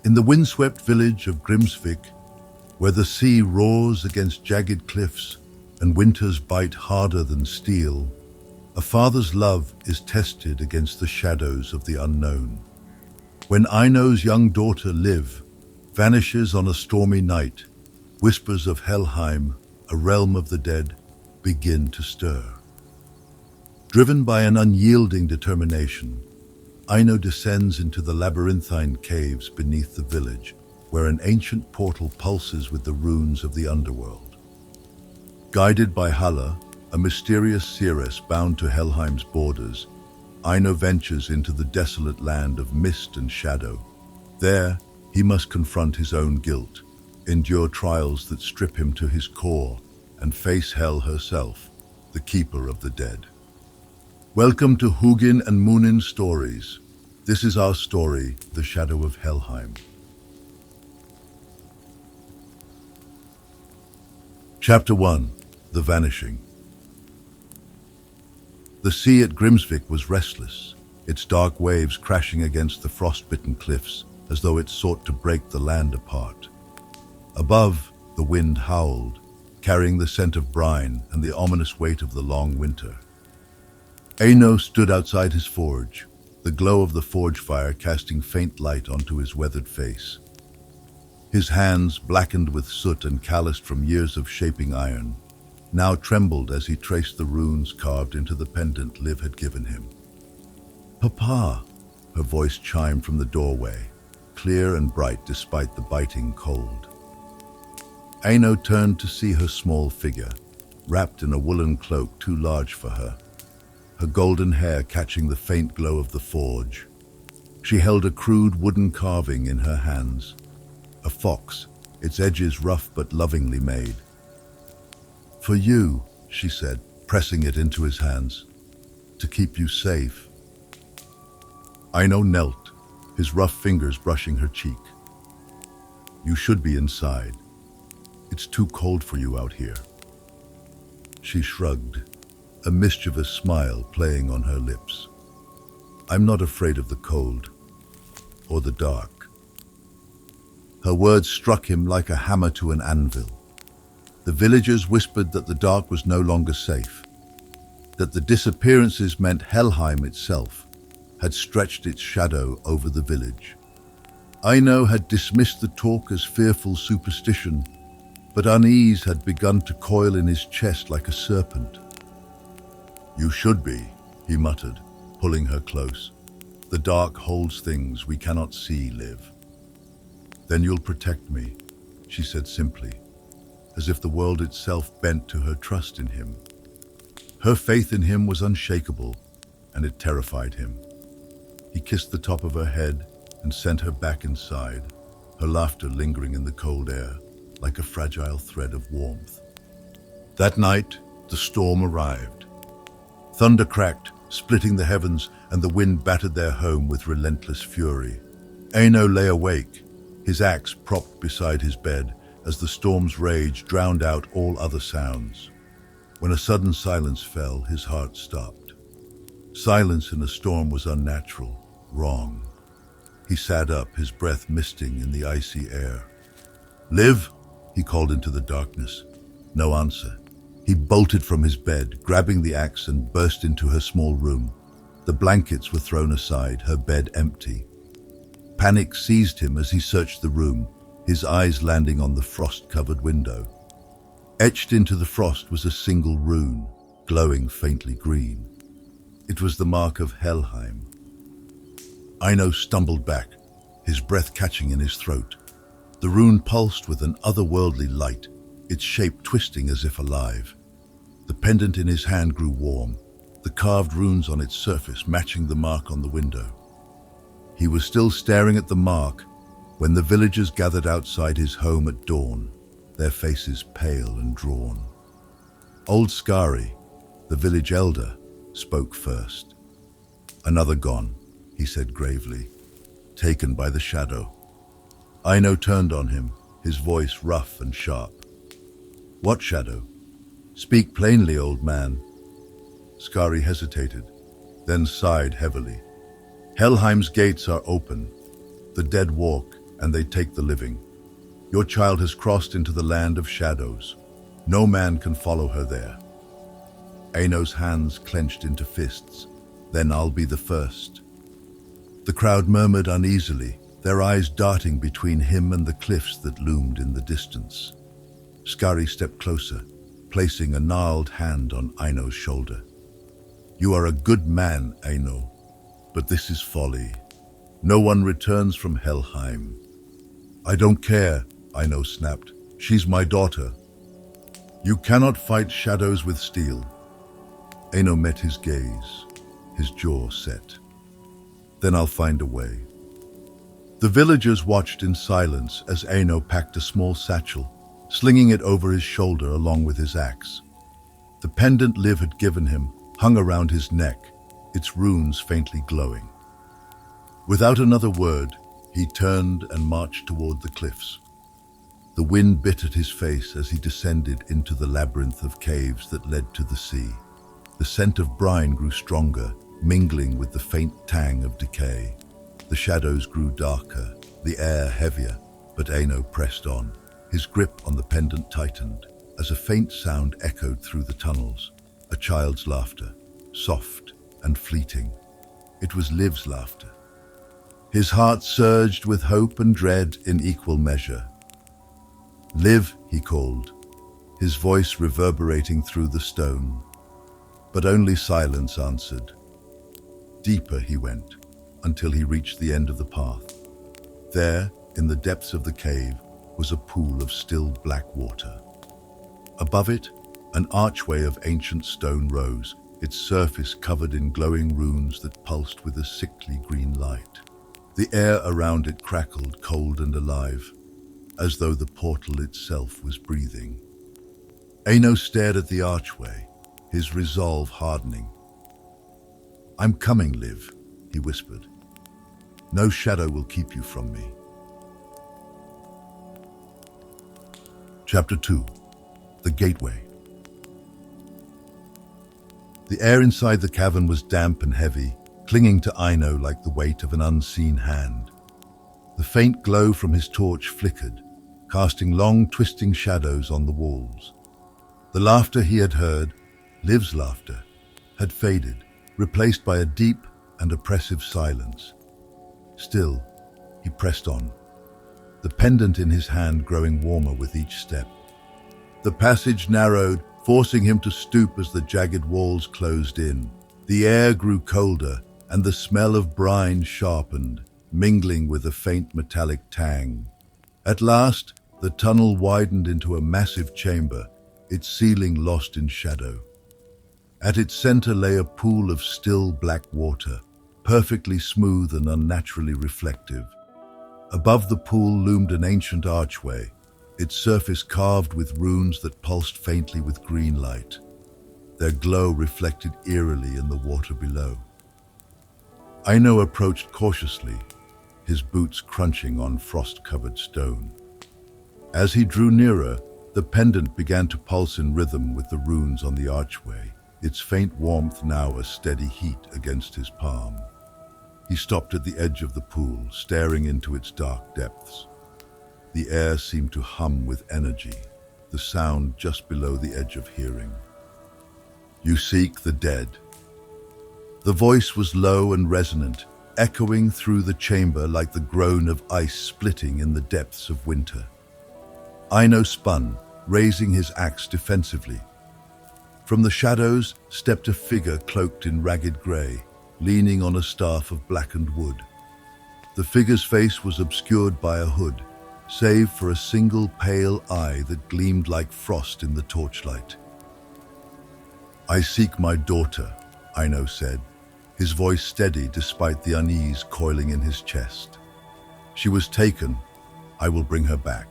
In the windswept village of Grimsvik, where the sea roars against jagged cliffs and winters bite harder than steel, a father's love is tested against the shadows of the unknown. When Eino's young daughter Liv vanishes on a stormy night, whispers of Helheim, a realm of the dead, begin to stir. Driven by an unyielding determination, Eino descends into the labyrinthine caves beneath the village, where an ancient portal pulses with the runes of the underworld. Guided by Halla, a mysterious seeress bound to Helheim's borders, Eino ventures into the desolate land of mist and shadow. There, he must confront his own guilt, endure trials that strip him to his core, and face Hel herself, the keeper of the dead. Welcome to Hugin and Munin Stories. This is our story, The Shadow of Helheim. Chapter 1. The Vanishing. The sea at Grimsvik was restless, its dark waves crashing against the frost-bitten cliffs as though it sought to break the land apart. Above, the wind howled, carrying the scent of brine and the ominous weight of the long winter. Eino stood outside his forge, the glow of the forge fire casting faint light onto his weathered face. His hands, blackened with soot and calloused from years of shaping iron, now trembled as he traced the runes carved into the pendant Liv had given him. "Papa," her voice chimed from the doorway, clear and bright despite the biting cold. Eino turned to see her small figure, wrapped in a woolen cloak too large for her, her golden hair catching the faint glow of the forge. She held a crude wooden carving in her hands, a fox, its edges rough but lovingly made. "For you," she said, pressing it into his hands, "to keep you safe." Eino knelt, his rough fingers brushing her cheek. "You should be inside. It's too cold for you out here." She shrugged, a mischievous smile playing on her lips. "I'm not afraid of the cold, or the dark." Her words struck him like a hammer to an anvil. The villagers whispered that the dark was no longer safe, that the disappearances meant Helheim itself had stretched its shadow over the village. Eino had dismissed the talk as fearful superstition, but unease had begun to coil in his chest like a serpent. "You should be," he muttered, pulling her close. "The dark holds things we cannot see, Liv." "Then you'll protect me," she said simply, as if the world itself bent to her trust in him. Her faith in him was unshakable, and it terrified him. He kissed the top of her head and sent her back inside, her laughter lingering in the cold air, like a fragile thread of warmth. That night, the storm arrived. Thunder cracked, splitting the heavens, and the wind battered their home with relentless fury. Eino lay awake, his axe propped beside his bed, as the storm's rage drowned out all other sounds. When a sudden silence fell, his heart stopped. Silence in a storm was unnatural, wrong. He sat up, his breath misting in the icy air. "Liv?" he called into the darkness. No answer. He bolted from his bed, grabbing the axe, and burst into her small room. The blankets were thrown aside, her bed empty. Panic seized him as he searched the room, his eyes landing on the frost-covered window. Etched into the frost was a single rune, glowing faintly green. It was the mark of Helheim. Eino stumbled back, his breath catching in his throat. The rune pulsed with an otherworldly light, its shape twisting as if alive. The pendant in his hand grew warm, the carved runes on its surface matching the mark on the window. He was still staring at the mark when the villagers gathered outside his home at dawn, their faces pale and drawn. Old Skari, the village elder, spoke first. "Another gone," he said gravely, "taken by the shadow." Eino turned on him, his voice rough and sharp. "What shadow? Speak plainly, old man." Skari hesitated, then sighed heavily. "Helheim's gates are open. The dead walk, and they take the living. Your child has crossed into the land of shadows. No man can follow her there." Eino's hands clenched into fists. "Then I'll be the first." The crowd murmured uneasily, their eyes darting between him and the cliffs that loomed in the distance. Skari stepped closer, placing a gnarled hand on Eino's shoulder. "You are a good man, Eino, but this is folly. No one returns from Helheim." "I don't care," Eino snapped. "She's my daughter." "You cannot fight shadows with steel." Eino met his gaze, his jaw set. "Then I'll find a way." The villagers watched in silence as Eino packed a small satchel, slinging it over his shoulder along with his axe. The pendant Liv had given him hung around his neck, its runes faintly glowing. Without another word, he turned and marched toward the cliffs. The wind bit at his face as he descended into the labyrinth of caves that led to the sea. The scent of brine grew stronger, mingling with the faint tang of decay. The shadows grew darker, the air heavier, but Eino pressed on. His grip on the pendant tightened as a faint sound echoed through the tunnels, a child's laughter, soft and fleeting. It was Liv's laughter. His heart surged with hope and dread in equal measure. "Liv," he called, his voice reverberating through the stone. But only silence answered. Deeper he went, until he reached the end of the path. There, in the depths of the cave, was a pool of still black water. Above it, an archway of ancient stone rose, its surface covered in glowing runes that pulsed with a sickly green light. The air around it crackled cold and alive, as though the portal itself was breathing. Eino stared at the archway, his resolve hardening. "I'm coming, Liv," he whispered. "No shadow will keep you from me." Chapter 2. The Gateway. The air inside the cavern was damp and heavy, clinging to Eino like the weight of an unseen hand. The faint glow from his torch flickered, casting long, twisting shadows on the walls. The laughter he had heard, Liv's laughter, had faded, replaced by a deep and oppressive silence. Still, he pressed on, the pendant in his hand growing warmer with each step. The passage narrowed, forcing him to stoop as the jagged walls closed in. The air grew colder, and the smell of brine sharpened, mingling with a faint metallic tang. At last, the tunnel widened into a massive chamber, its ceiling lost in shadow. At its center lay a pool of still black water, perfectly smooth and unnaturally reflective. Above the pool loomed an ancient archway, its surface carved with runes that pulsed faintly with green light. Their glow reflected eerily in the water below. Eino approached cautiously, his boots crunching on frost-covered stone. As he drew nearer, the pendant began to pulse in rhythm with the runes on the archway, its faint warmth now a steady heat against his palm. He stopped at the edge of the pool, staring into its dark depths. The air seemed to hum with energy, the sound just below the edge of hearing. "You seek the dead." The voice was low and resonant, echoing through the chamber like the groan of ice splitting in the depths of winter. Eino spun, raising his axe defensively. From the shadows stepped a figure cloaked in ragged grey, leaning on a staff of blackened wood. The figure's face was obscured by a hood, save for a single pale eye that gleamed like frost in the torchlight. "I seek my daughter," Eino said, his voice steady despite the unease coiling in his chest. "She was taken. I will bring her back."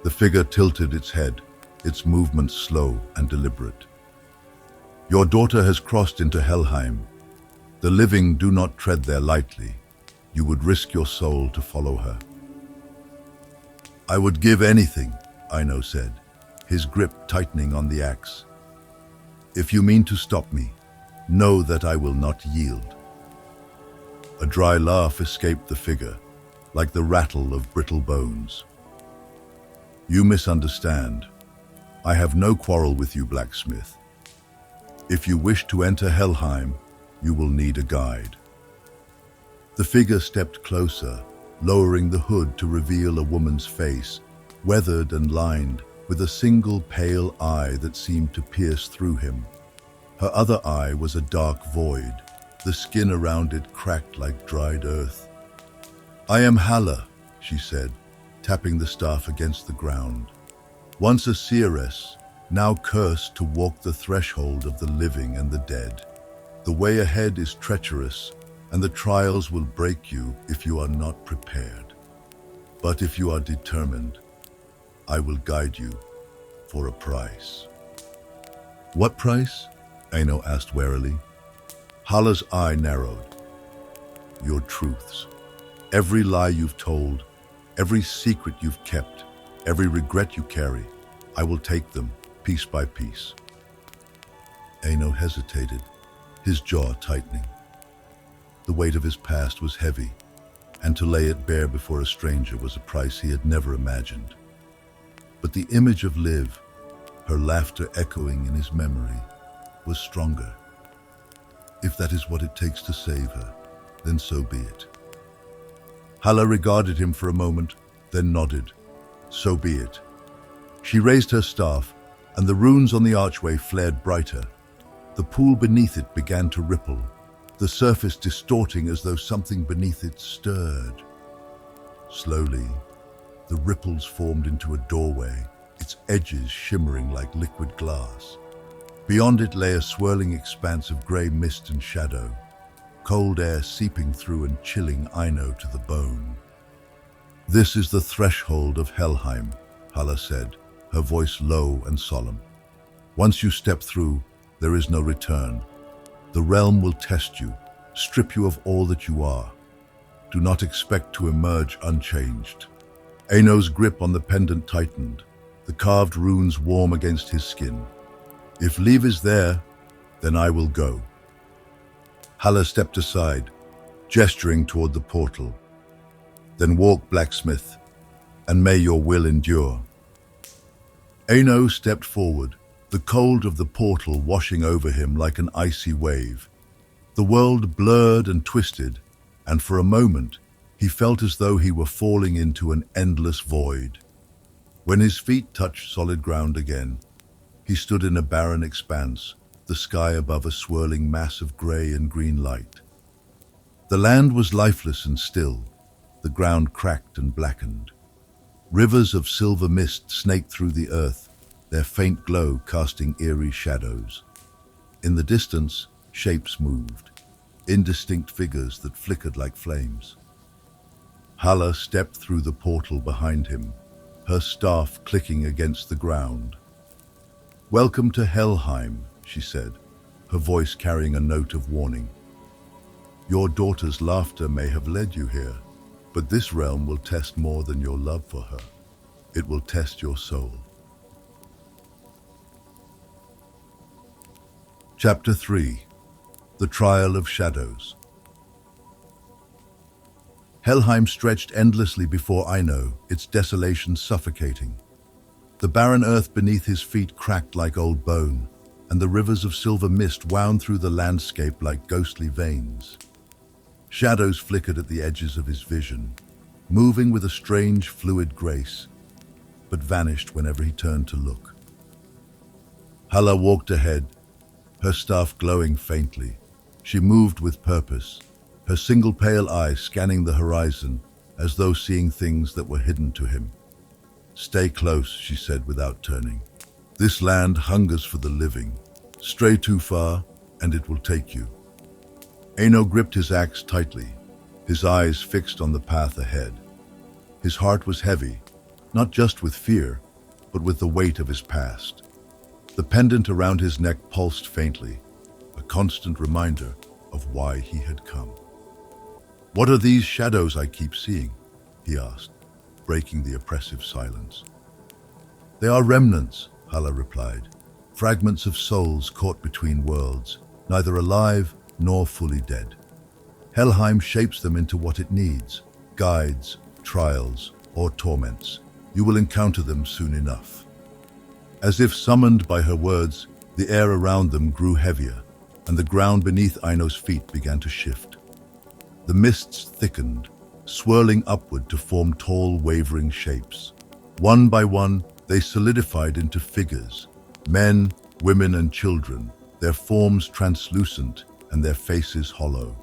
The figure tilted its head, its movements slow and deliberate. "Your daughter has crossed into Helheim. The living do not tread there lightly. You would risk your soul to follow her." "I would give anything," Eino said, his grip tightening on the axe. "If you mean to stop me, know that I will not yield." A dry laugh escaped the figure, like the rattle of brittle bones. You misunderstand. I have no quarrel with you, blacksmith. If you wish to enter Helheim, you will need a guide. The figure stepped closer, lowering the hood to reveal a woman's face, weathered and lined, with a single pale eye that seemed to pierce through him. Her other eye was a dark void, the skin around it cracked like dried earth. I am Halla, she said, tapping the staff against the ground. Once a seeress, now cursed to walk the threshold of the living and the dead. The way ahead is treacherous, and the trials will break you if you are not prepared. But if you are determined, I will guide you for a price. What price? Eino asked warily. Halla's eye narrowed. Your truths. Every lie you've told, every secret you've kept, every regret you carry, I will take them piece by piece. Eino hesitated, his jaw tightening. The weight of his past was heavy, and to lay it bare before a stranger was a price he had never imagined. But the image of Liv, her laughter echoing in his memory, was stronger. If that is what it takes to save her, then so be it. Halla regarded him for a moment, then nodded. So be it. She raised her staff, and the runes on the archway flared brighter. The pool beneath it began to ripple, the surface distorting as though something beneath it stirred. Slowly, the ripples formed into a doorway, its edges shimmering like liquid glass. Beyond it lay a swirling expanse of grey mist and shadow, cold air seeping through and chilling Eino to the bone. This is the threshold of Helheim, Halla said, her voice low and solemn. Once you step through, there is no return. The realm will test you, strip you of all that you are. Do not expect to emerge unchanged. Eino's grip on the pendant tightened, the carved runes warm against his skin. If Liv is there, then I will go. Halla stepped aside, gesturing toward the portal. Then walk, blacksmith, and may your will endure. Eino stepped forward, the cold of the portal washing over him like an icy wave. The world blurred and twisted, and for a moment he felt as though he were falling into an endless void. When his feet touched solid ground again, he stood in a barren expanse, the sky above a swirling mass of grey and green light. The land was lifeless and still, the ground cracked and blackened. Rivers of silver mist snaked through the earth, their faint glow casting eerie shadows. In the distance, shapes moved, indistinct figures that flickered like flames. Halla stepped through the portal behind him, her staff clicking against the ground. Welcome to Helheim, she said, her voice carrying a note of warning. Your daughter's laughter may have led you here, but this realm will test more than your love for her. It will test your soul. Chapter 3. The Trial of Shadows. Helheim stretched endlessly before Eino, its desolation suffocating. The barren earth beneath his feet cracked like old bone, and the rivers of silver mist wound through the landscape like ghostly veins. Shadows flickered at the edges of his vision, moving with a strange, fluid grace, but vanished whenever he turned to look. Halla walked ahead, her staff glowing faintly. She moved with purpose, her single pale eye scanning the horizon as though seeing things that were hidden to him. Stay close, she said without turning. This land hungers for the living. Stray too far, and it will take you. Eino gripped his axe tightly, his eyes fixed on the path ahead. His heart was heavy, not just with fear, but with the weight of his past. The pendant around his neck pulsed faintly, a constant reminder of why he had come. What are these shadows I keep seeing? He asked, breaking the oppressive silence. They are remnants, Halla replied, fragments of souls caught between worlds, neither alive nor fully dead. Helheim shapes them into what it needs, guides, trials or torments. You will encounter them soon enough." As if summoned by her words, the air around them grew heavier, and the ground beneath Eino's feet began to shift. The mists thickened, swirling upward to form tall, wavering shapes. One by one, they solidified into figures, men, women, and children, their forms translucent and their faces hollow.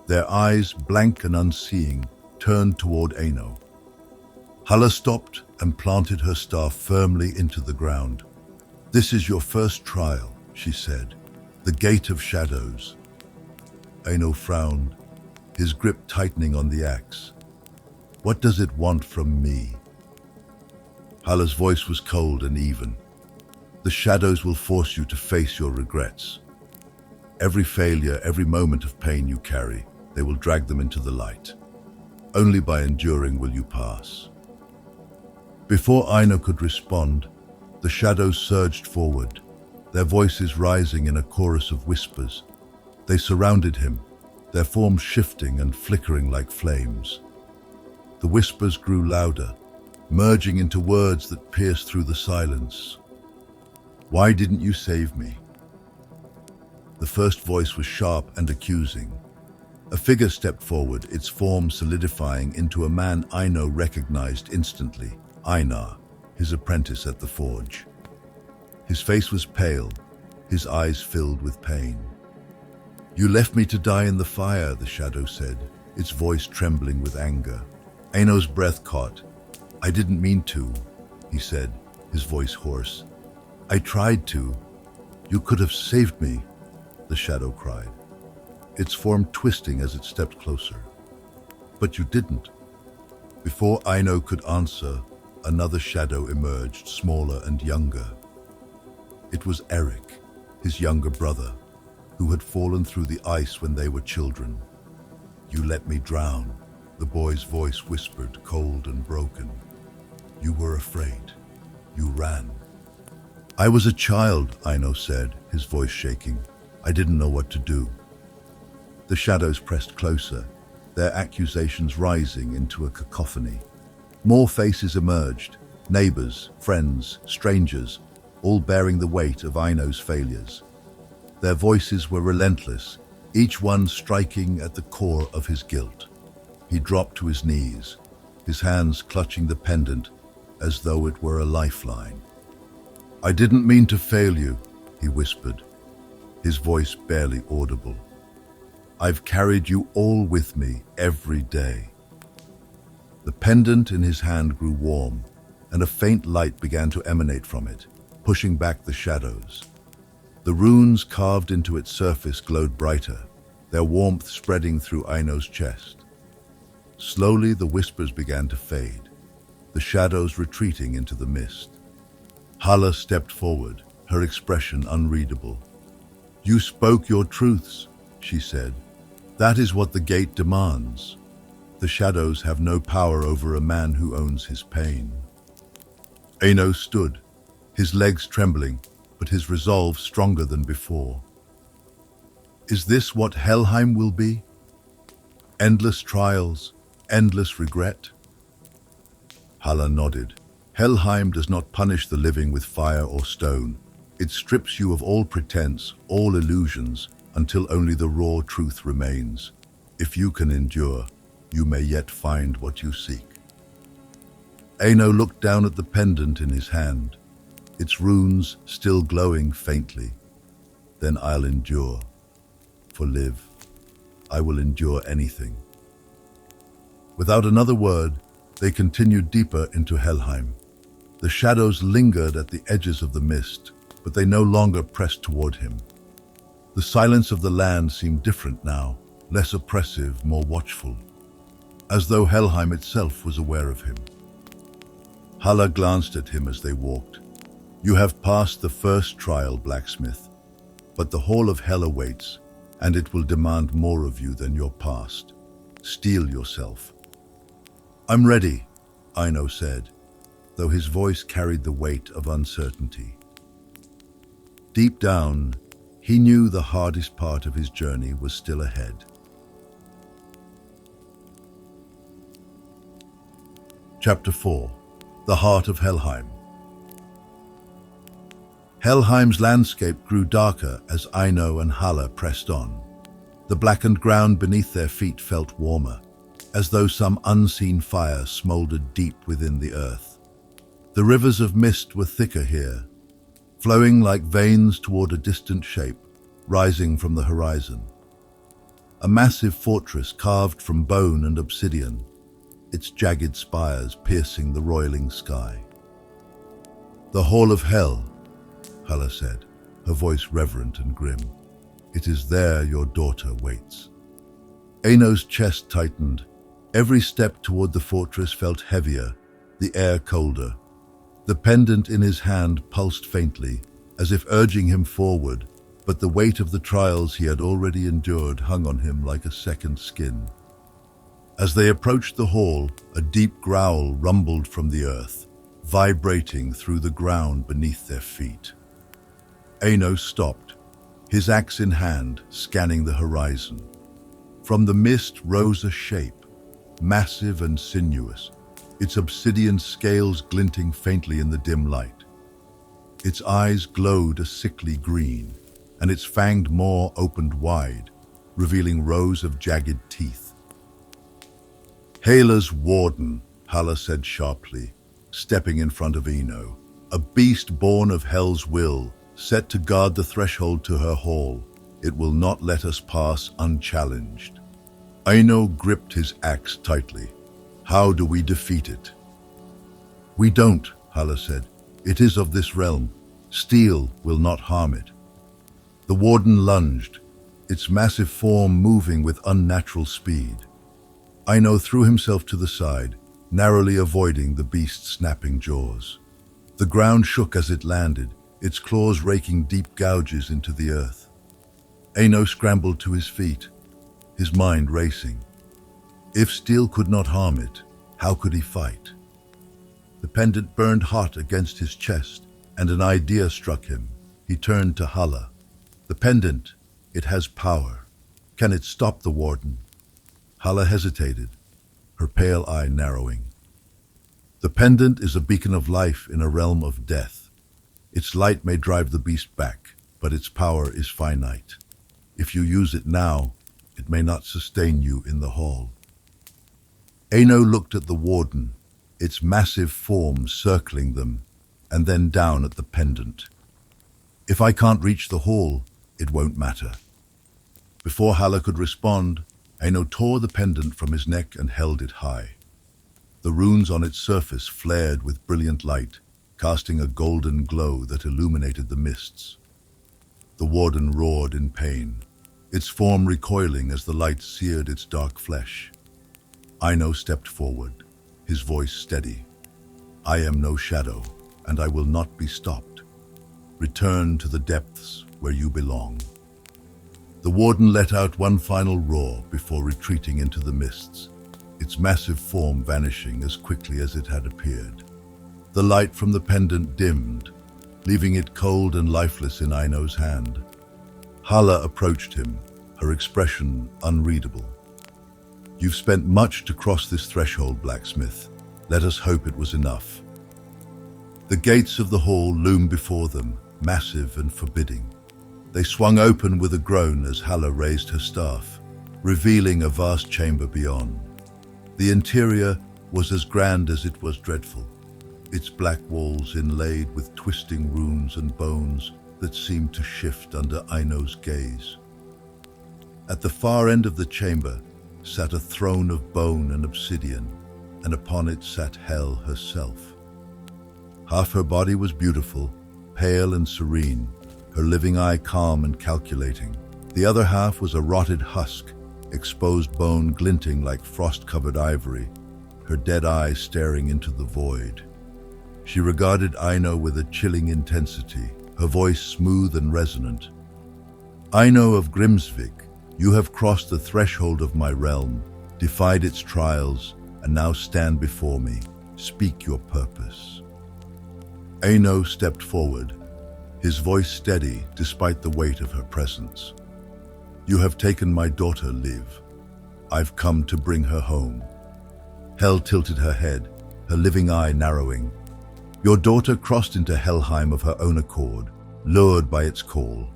Their eyes, blank and unseeing, turned toward Eino. Halla stopped and planted her staff firmly into the ground. "This is your first trial," she said, "the Gate of Shadows." Eino frowned, his grip tightening on the axe. "What does it want from me?" Halla's voice was cold and even. "The shadows will force you to face your regrets. Every failure, every moment of pain you carry, they will drag them into the light. Only by enduring will you pass." Before Eino could respond, the shadows surged forward, their voices rising in a chorus of whispers. They surrounded him, their forms shifting and flickering like flames. The whispers grew louder, merging into words that pierced through the silence. "Why didn't you save me?" The first voice was sharp and accusing. A figure stepped forward, its form solidifying into a man Eino recognized instantly, Einar, his apprentice at the forge. His face was pale, his eyes filled with pain. "You left me to die in the fire," the shadow said, its voice trembling with anger. Eino's breath caught. "I didn't mean to," he said, his voice hoarse. "I tried to. You could have saved me," the shadow cried, its form twisting as it stepped closer. "But you didn't." Before Eino could answer, another shadow emerged, smaller and younger. It was Eric, his younger brother, who had fallen through the ice when they were children. "You let me drown," the boy's voice whispered, cold and broken. "You were afraid. You ran." "I was a child," Eino said, his voice shaking. "I didn't know what to do." The shadows pressed closer, their accusations rising into a cacophony. More faces emerged, neighbors, friends, strangers, all bearing the weight of Eino's failures. Their voices were relentless, each one striking at the core of his guilt. He dropped to his knees, his hands clutching the pendant as though it were a lifeline. "I didn't mean to fail you," he whispered, his voice barely audible. "I've carried you all with me every day." The pendant in his hand grew warm, and a faint light began to emanate from it, pushing back the shadows. The runes carved into its surface glowed brighter, their warmth spreading through Eino's chest. Slowly the whispers began to fade, the shadows retreating into the mist. Halla stepped forward, her expression unreadable. "You spoke your truths," she said. "That is what the gate demands. The shadows have no power over a man who owns his pain." Eino stood, his legs trembling, but his resolve stronger than before. "Is this what Helheim will be? Endless trials, endless regret?" Halla nodded. "Helheim does not punish the living with fire or stone. It strips you of all pretense, all illusions, until only the raw truth remains. If you can endure, you may yet find what you seek." Eino looked down at the pendant in his hand, its runes still glowing faintly. "Then I'll endure. For live, I will endure anything." Without another word, they continued deeper into Helheim. The shadows lingered at the edges of the mist, but they no longer pressed toward him. The silence of the land seemed different now, less oppressive, more watchful, as though Helheim itself was aware of him. Halla glanced at him as they walked. "You have passed the first trial, blacksmith, but the hall of hell awaits, and it will demand more of you than your past. Steel yourself." "I'm ready," Eino said, though his voice carried the weight of uncertainty. Deep down, he knew the hardest part of his journey was still ahead. Chapter 4. The Heart of Helheim. Helheim's landscape grew darker as Eino and Halla pressed on. The blackened ground beneath their feet felt warmer, as though some unseen fire smoldered deep within the earth. The rivers of mist were thicker here, flowing like veins toward a distant shape, rising from the horizon. A massive fortress carved from bone and obsidian, its jagged spires piercing the roiling sky. "The Hall of Hell," Halla said, her voice reverent and grim. "It is there your daughter waits." Eino's chest tightened. Every step toward the fortress felt heavier, the air colder. The pendant in his hand pulsed faintly, as if urging him forward, but the weight of the trials he had already endured hung on him like a second skin. As they approached the hall, a deep growl rumbled from the earth, vibrating through the ground beneath their feet. Eino stopped, his axe in hand, scanning the horizon. From the mist rose a shape, massive and sinuous, its obsidian scales glinting faintly in the dim light. Its eyes glowed a sickly green, and its fanged maw opened wide, revealing rows of jagged teeth. "Hela's warden," Halla said sharply, stepping in front of Eino, "a beast born of Hell's will, set to guard the threshold to her hall. It will not let us pass unchallenged." Eino gripped his axe tightly. "How do we defeat it?" "We don't," Halla said. "It is of this realm. Steel will not harm it." The warden lunged, its massive form moving with unnatural speed. Eino threw himself to the side, narrowly avoiding the beast's snapping jaws. The ground shook as it landed, its claws raking deep gouges into the earth. Eino scrambled to his feet, his mind racing. If steel could not harm it, how could he fight? The pendant burned hot against his chest, and an idea struck him. He turned to Halla. "The pendant, it has power. Can it stop the warden?" Halla hesitated, her pale eye narrowing. "The pendant is a beacon of life in a realm of death. Its light may drive the beast back, but its power is finite. If you use it now, it may not sustain you in the hall." Eino looked at the warden, its massive form circling them, and then down at the pendant. "If I can't reach the hall, it won't matter." Before Halla could respond, Eino tore the pendant from his neck and held it high. The runes on its surface flared with brilliant light, casting a golden glow that illuminated the mists. The warden roared in pain, its form recoiling as the light seared its dark flesh. Eino stepped forward, his voice steady. "I am no shadow, and I will not be stopped. Return to the depths where you belong." The warden let out one final roar before retreating into the mists, its massive form vanishing as quickly as it had appeared. The light from the pendant dimmed, leaving it cold and lifeless in Eino's hand. Halla approached him, her expression unreadable. "You've spent much to cross this threshold, blacksmith. Let us hope it was enough." The gates of the hall loomed before them, massive and forbidding. They swung open with a groan as Halla raised her staff, revealing a vast chamber beyond. The interior was as grand as it was dreadful, its black walls inlaid with twisting runes and bones that seemed to shift under Eino's gaze. At the far end of the chamber sat a throne of bone and obsidian, and upon it sat Hel herself. Half her body was beautiful, pale and serene, her living eye calm and calculating. The other half was a rotted husk, exposed bone glinting like frost-covered ivory, her dead eye staring into the void. She regarded Eino with a chilling intensity, her voice smooth and resonant. "Eino of Grimsvik, you have crossed the threshold of my realm, defied its trials, and now stand before me. Speak your purpose." Eino stepped forward, his voice steady despite the weight of her presence. "You have taken my daughter, Liv. I've come to bring her home." Hel tilted her head, her living eye narrowing. Your daughter crossed into Helheim of her own accord, lured by its call.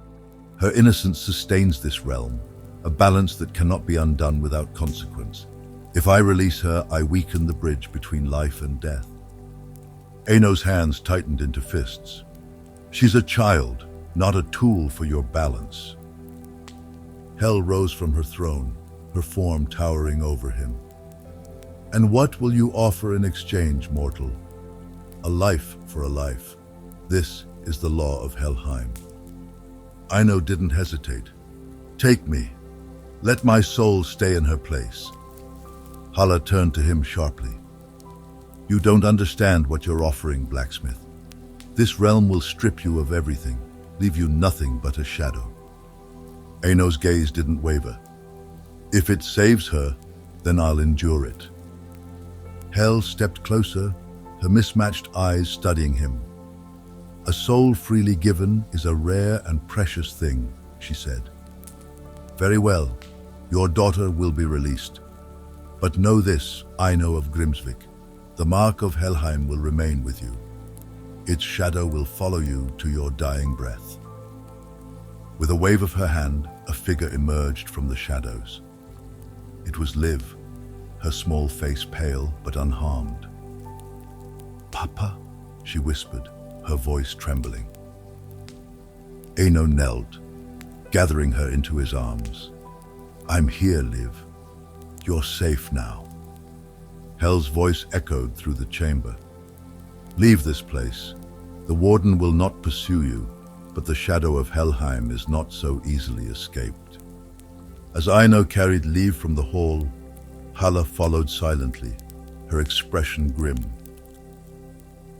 Her innocence sustains this realm, a balance that cannot be undone without consequence. If I release her, I weaken the bridge between life and death. Eino's hands tightened into fists. She's a child, not a tool for your balance. Hel rose from her throne, her form towering over him. And what will you offer in exchange, mortal? A life for a life. This is the law of Helheim. Eino didn't hesitate. Take me. Let my soul stay in her place. Halla turned to him sharply. You don't understand what you're offering, blacksmith. This realm will strip you of everything, leave you nothing but a shadow. Eino's gaze didn't waver. If it saves her, then I'll endure it. Hel stepped closer, her mismatched eyes studying him. A soul freely given is a rare and precious thing, she said. Very well, your daughter will be released. But know this, Eino of Grimsvik, the mark of Helheim will remain with you. Its shadow will follow you to your dying breath. With a wave of her hand, a figure emerged from the shadows. It was Liv, her small face pale but unharmed. Papa, she whispered, her voice trembling. Eino knelt, gathering her into his arms. I'm here, Liv. You're safe now. Hel's voice echoed through the chamber. Leave this place. The warden will not pursue you, but the shadow of Helheim is not so easily escaped. As Eino carried Liv from the hall, Halla followed silently, her expression grim.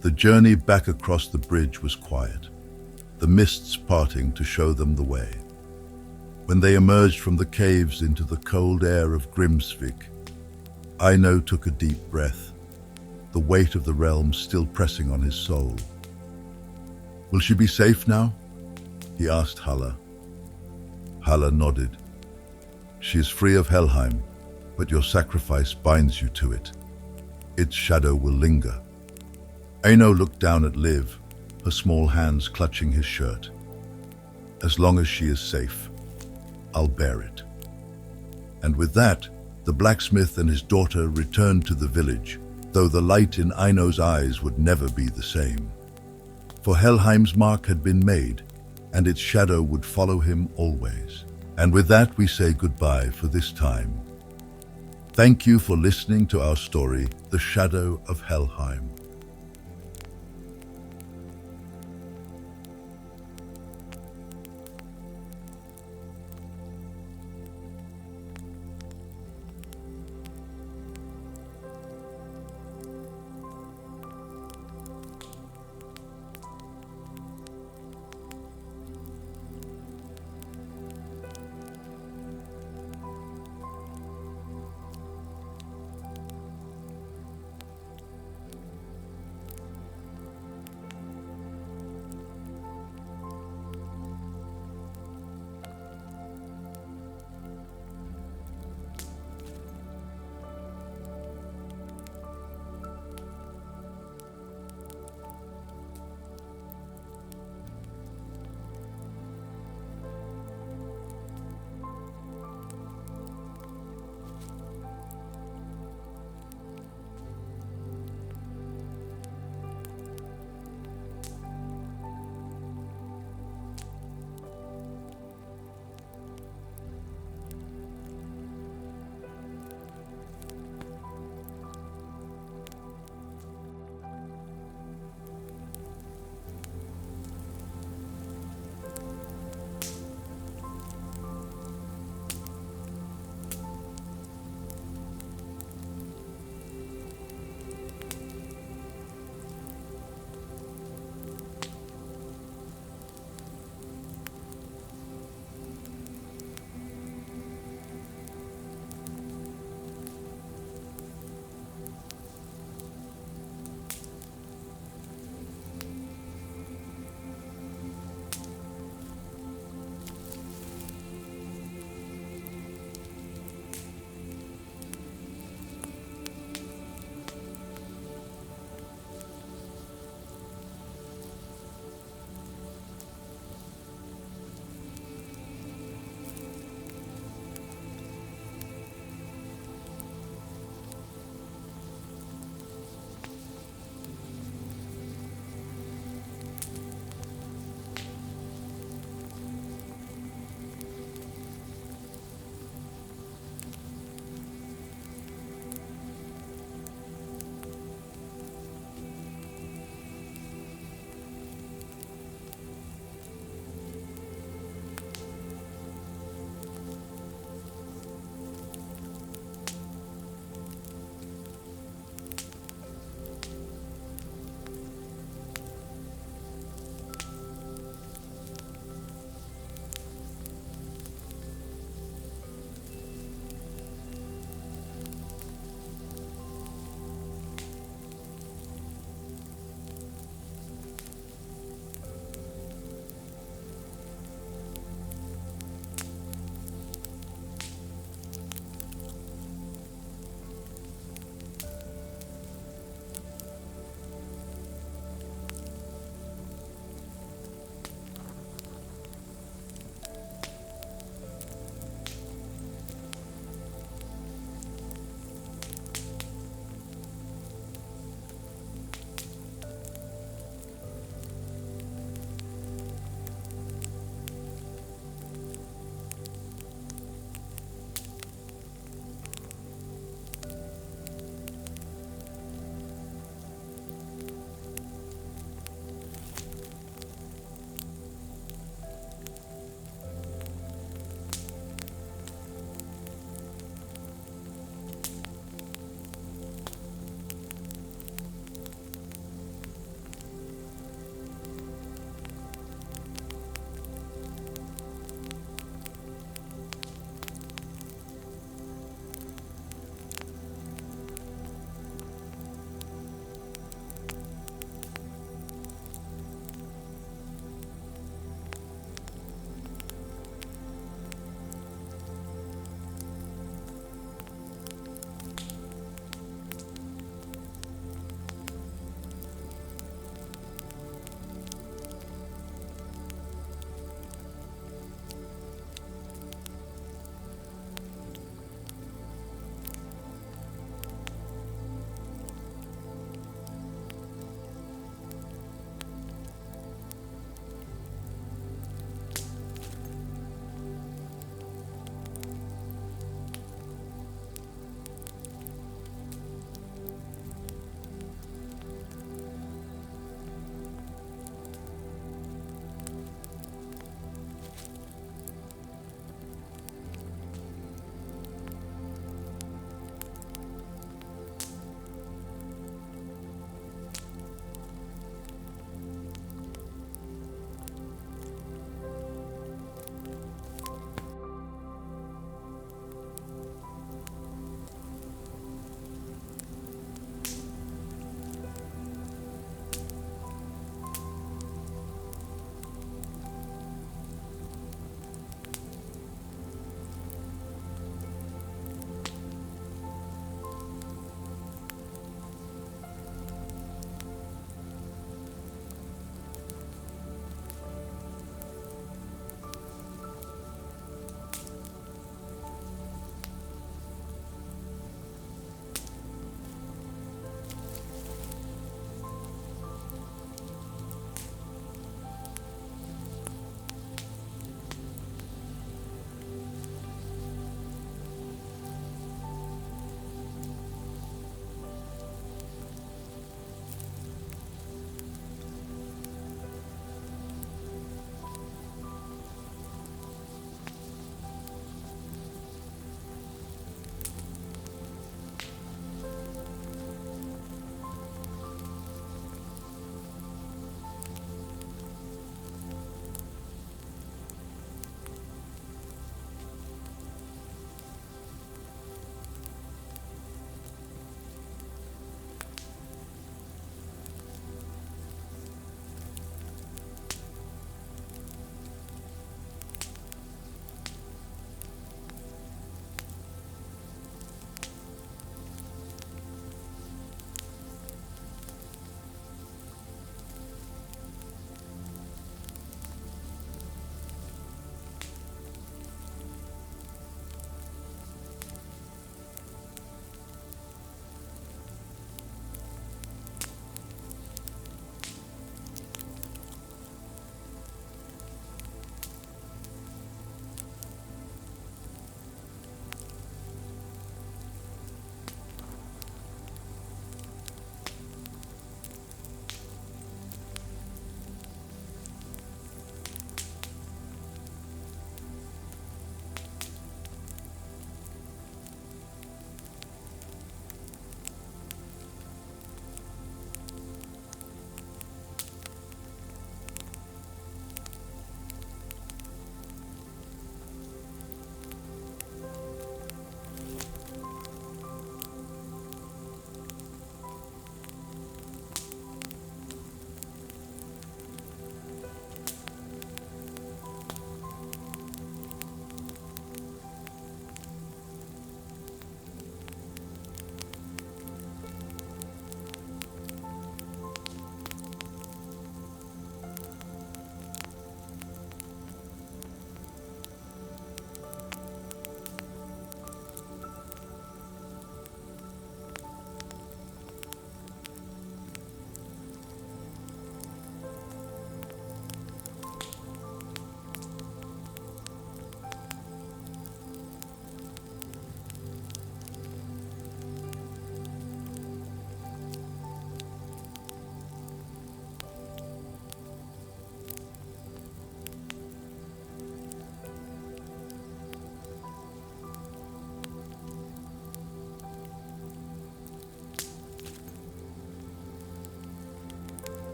The journey back across the bridge was quiet, the mists parting to show them the way. When they emerged from the caves into the cold air of Grimsvik, Eino took a deep breath, the weight of the realm still pressing on his soul. Will she be safe now? He asked Halla. Halla nodded. She is free of Helheim, but your sacrifice binds you to it. Its shadow will linger. Eino looked down at Liv, her small hands clutching his shirt. As long as she is safe, I'll bear it. And with that, the blacksmith and his daughter returned to the village, though the light in Eino's eyes would never be the same. For Helheim's mark had been made, and its shadow would follow him always. And with that, we say goodbye for this time. Thank you for listening to our story, The Shadow of Helheim.